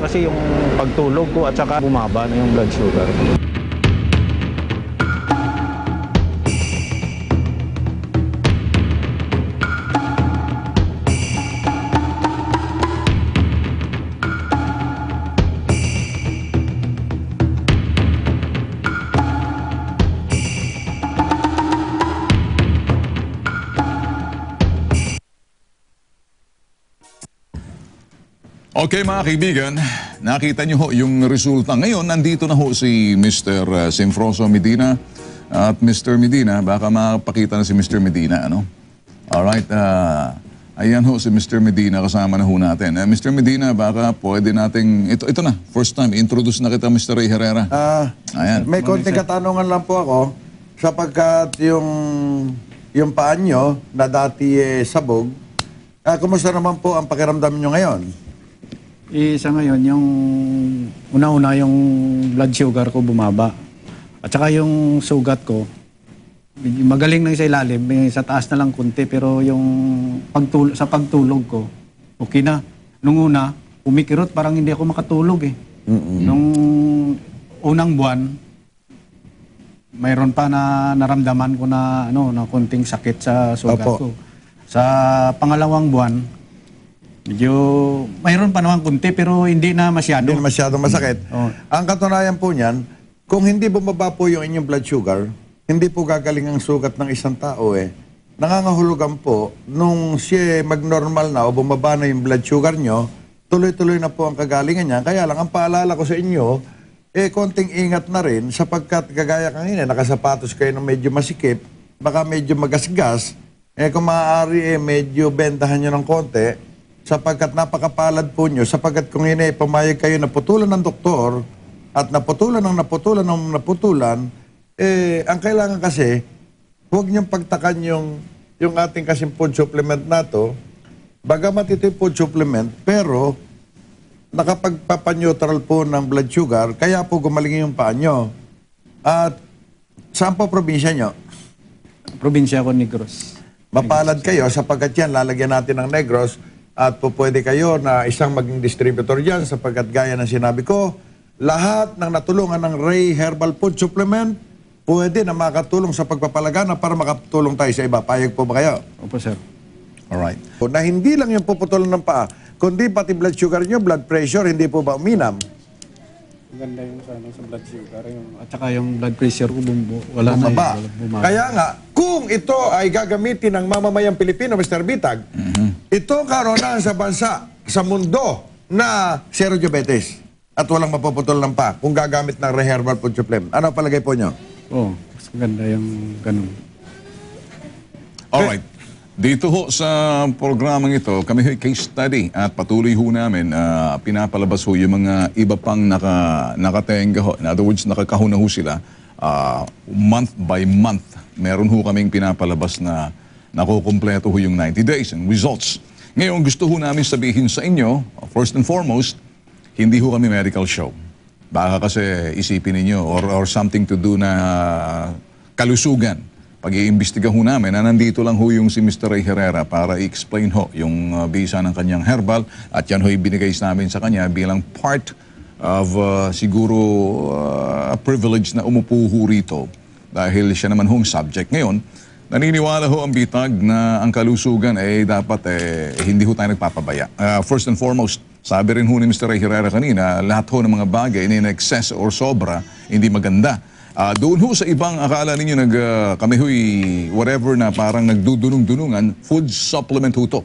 kasi yung pagtulog ko at saka bumaba na yung blood sugar. Okay mga kaibigan, nakita niyo ho yung resulta. Ngayon, nandito na ho si Mr. Sinfroso Medina at Mr. Medina. Baka makapakita na si Mr. Medina, ano? Alright, ayan ho si Mr. Medina, kasama na ho natin. Mr. Medina, baka pwede nating, ito na, first time, introduce na kita Mr. Ray Herrera. Ayan. May konting katanungan lang po ako, sapagkat yung paan nyo na dati sabog, kumusta naman po ang pakiramdam nyo ngayon? Isa ngayon, yung una-una yung blood sugar ko bumaba. At saka yung sugat ko, magaling na sa ilalim, may sa taas na lang kunti, pero yung sa pagtulog ko, okay na. Nung una, umikirot, parang hindi ako makatulog eh. Nung unang buwan, mayroon pa na naramdaman ko na na kunting sakit sa sugat ko. Sa pangalawang buwan, medyo mayroon pa naman kunti pero hindi na masyado. Hindi na masyadong masakit. Ang katunayan po niyan, kung hindi bumaba po yung inyong blood sugar, hindi po gagaling ang sugat ng isang tao eh. Nangangahulugan po, nung siya mag-normal na o bumaba na yung blood sugar nyo, tuloy-tuloy na po ang kagalingan niya. Kaya lang, ang paalala ko sa inyo, konting ingat na rin sapagkat kagaya kanina, nakasapatos kayo ng medyo masikip, baka medyo magasgas, kung maaari medyo bentahan nyo ng konti, sapagkat napakapalad po nyo, sapagkat kung pumayag kayo na putulan ng doktor at naputulan ng naputulan, ang kailangan kasi, huwag niyong pagtakan yung ating kasing food supplement na to, bagamat ito yung food supplement, pero nakapagpapaneutral po ng blood sugar, kaya po gumaling yung paa nyo. At saan po probinsya nyo? Probinsya ko, Negros. Mapalad kayo sapagkat yan, lalagyan natin ng Negros at po pwede kayo na isang maging distributor dyan sapagkat gaya ng sinabi ko, lahat ng natulungan ng Ray Herbal Food Supplement pwede na makatulong sa pagpapalagana para makatulong tayo sa iba. Payag po ba kayo? Opo, sir. Alright. Na hindi lang yung puputulan ng paa, kundi pati blood sugar nyo, blood pressure, hindi po ba uminam? Maganda yung sa blood sugar. At saka yung blood pressure ko wala bumaba. na. Bumaba. Kaya nga, kung ito ay gagamitin ng mamamayang Pilipino, Mr. Bitag, ito karoon sa bansa, sa mundo na zero diabetes at walang mapuputol ng paa kung gagamit ng Ray Herbal Food Supplement. Ano palagay po nyo? Mas maganda yung ganun. Alright. Dito ho sa programang ito, kami ho case study at patuloy ho namin pinapalabas ho yung mga iba pang nakatenga ho. In other words, nakakahuna ho sila month by month. Meron ho kaming pinapalabas na nakukumpleto ho yung 90 days and results. Ngayon, gusto ho namin sabihin sa inyo, first and foremost, hindi ho kami medical show. Baka kasi isipin ninyo or something to do na kalusugan. Pag-iimbestiga ho namin na nandito lang ho yung si Mr. Ray Herrera para i-explain ho yung bisa ng kanyang herbal at yan ho ibinigay sa namin sa kanya bilang part of siguro a privilege na umupo ho rito dahil siya naman hong subject. Ngayon, naniniwala ho ang bitag na ang kalusugan ay dapat hindi ho tayo nagpapabaya. First and foremost, sabi rin ho ni Mr. Ray Herrera kanina, lahat ho ng mga bagay na in-excess or sobra, hindi maganda. Doon ho sa ibang akala ninyo kami ho'y whatever na parang nagdudunong-dunungan, food supplement ho to.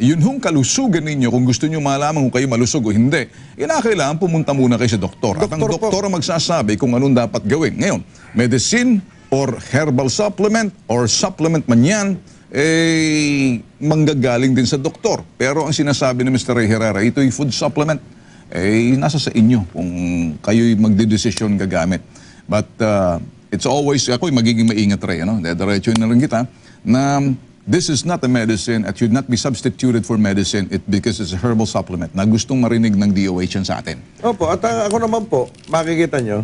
Yun hong kalusugan ninyo, kung gusto nyo malaman kung kayo malusog o hindi, kailangan pumunta muna kayo sa doktor. At ang doktor ang magsasabi kung anong dapat gawin. Ngayon, medicine or herbal supplement or supplement man yan, manggagaling din sa doktor. Pero ang sinasabi ni Mr. Ray Herrera, ito'y food supplement. Nasa sa inyo kung kayo'y magdedesisyon gagamit. But it's always, ako'y magiging maingat rin, diretso na rin kita, na this is not a medicine at should not be substituted for medicine because it's a herbal supplement na gustong marinig ng DOH yan sa atin. Opo, at ako naman po, makikita nyo,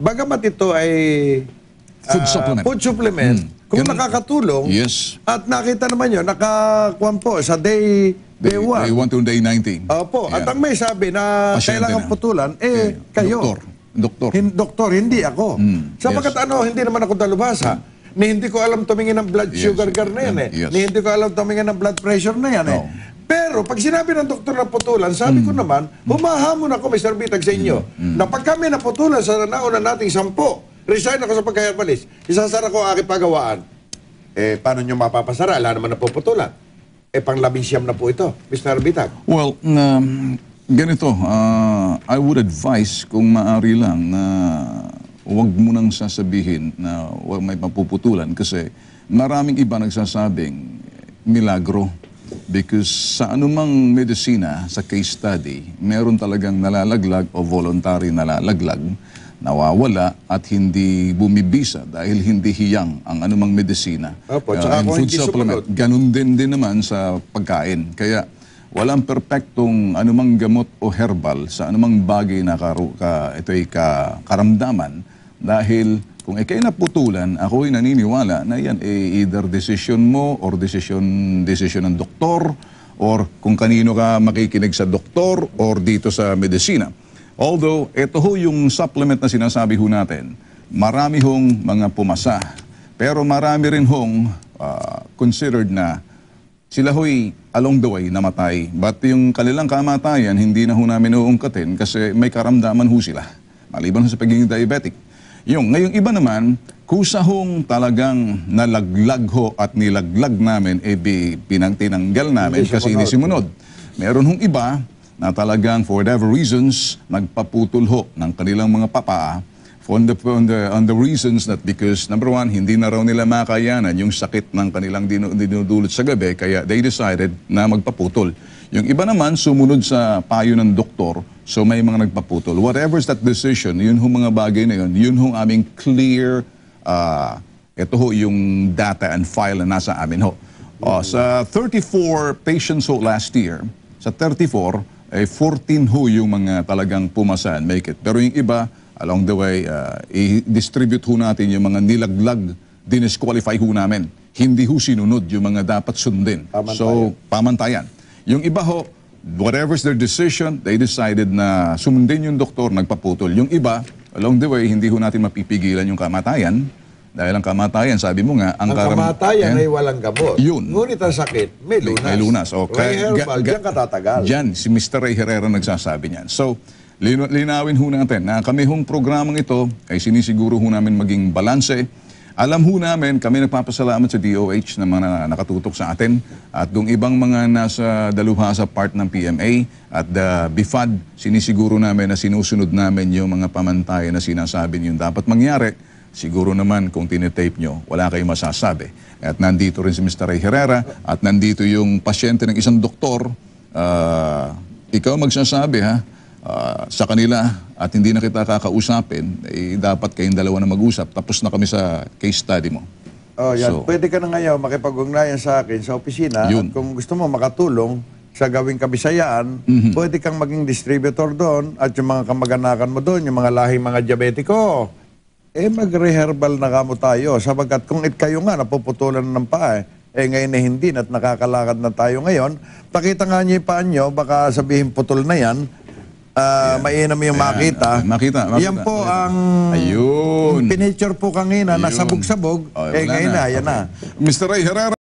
bagamat ito ay food supplement, kung nakakatulong, yes, at nakita naman nyo, nakakuan po, sa day Day 1. Day 1 to day 90. Opo. At Yeah. ang may sabi na Pasyente kailangan na. putulan, kayo. Doktor. Doktor, hindi ako. Sapagkat hindi naman ako dalubhasa. Ni hindi ko alam tumingin ng blood Yes. sugar na yan eh. Yes. Ni hindi ko alam tumingin ng blood pressure na yan eh. No. Pero pag sinabi ng doktor na putulan, sabi ko naman, humahamon ako, Mr. Bitag, sa inyo, na pag kami naputulan sa nauna nating 10, resign ako sa pagka-herbalist, isasara ko ang aking pagawaan. Paano nyo mapapasara? Wala naman napuputulan. Pang-labing-siyam na po ito, Mr. Bitag. Well, ganito, I would advise kung maaari lang na huwag mo nang sasabihin na huwag may mapuputulan kasi maraming iba nagsasabing milagro. Because sa anumang medisina, sa case study, meron talagang nalalaglag o voluntary nalalaglag, nawawala at hindi bumibisa dahil hindi hiyang ang anumang medisina. Opo, tsaka and kung food hindi supplement. sumunod. Ganun din naman sa pagkain. Kaya walang perpektong anumang gamot o herbal sa anumang bagay na karamdaman dahil kung ikay naputulan, ako'y naniniwala na yan either decision mo or decision ng doktor or kung kanino ka makikinig sa doktor or dito sa medisina. Although, ito ho yung supplement na sinasabi ho natin, marami hong mga pumasa. Pero marami rin hong considered na sila ho'y along the way namatay. But yung kanilang kamatayan, hindi na ho namin uungkatin kasi may karamdaman ho sila. Maliban ho sa pagiging diabetic. Ngayong iba naman, kusa hong talagang nalaglag ho at nilaglag namin, tinanggal namin kasi hindi sumunod. Meron hong iba na talagang for whatever reasons, nagpaputol ho ng kanilang mga papa on the reasons that because number one, hindi na raw nila makayanan yung sakit ng kanilang dinudulot sa gabi, kaya they decided na magpaputol. Yung iba naman, sumunod sa payo ng doktor, so may mga nagpaputol. Whatever's that decision, yun ho mga bagay na yun ho aming clear, ito ho yung data and file na nasa amin ho. Sa 34 patients ho last year, sa 34, 14 ho yung mga talagang pumasa and make it. Pero yung iba, along the way, i-distribute ho natin yung mga nilaglag, dinisqualify ho namin. Hindi ho sinunod yung mga dapat sundin. So, pamantayan. Yung iba ho, whatever's their decision, they decided na sumundin yung doktor, nagpaputol. Yung iba, along the way, hindi ho natin mapipigilan yung kamatayan. Dahil ang kamatayan, sabi mo nga, Ang kamatayan ay walang gamot. Yun. Ngunit ang sakit, may lunas. May lunas. Okay. Ray Herbal, diyan katatagal. Diyan, si Mr. Ray Herrera nagsasabi niyan. So, linawin ho natin na kami hong programang ito ay sinisiguro ho namin maging balanse. Alam ho namin, kami nagpapasalamat sa DOH na mga nakatutok sa atin at kung ibang mga nasa daluhasa part ng PMA at the BIFAD, sinisiguro namin na sinusunod namin yung mga pamantayan na sinasabi niyo dapat mangyari. Siguro naman kung tinetape nyo, wala kayong masasabi. At nandito rin si Mr. Ray Herrera at nandito yung pasyente ng isang doktor. Ikaw magsasabi sa kanila at hindi na kita kakausapin, dapat kayong dalawa na mag-usap. Tapos na kami sa case study mo. Yan. So, Pwede ka na ngayon makipag-ugnayan sa akin sa opisina. Yun. At kung gusto mo makatulong sa gawing kabisayaan, pwede kang maging distributor doon at yung mga kamag-anakan mo doon, yung mga lahing mga diabetiko, mag-reherbal na kamo tayo. Sapagkat kung kayo nga napuputulan ng paa, ngayon na hindi at nakakalakad na tayo ngayon, pakita nga niyo yung paa nyo, baka sabihin putol na yan, mainam yung makita. Makita. Yan po ang Ayun. pinicture po kanina, Ayun. nasabog-sabog, Wala ngayon na, yan na. Mr. Ray Herrera.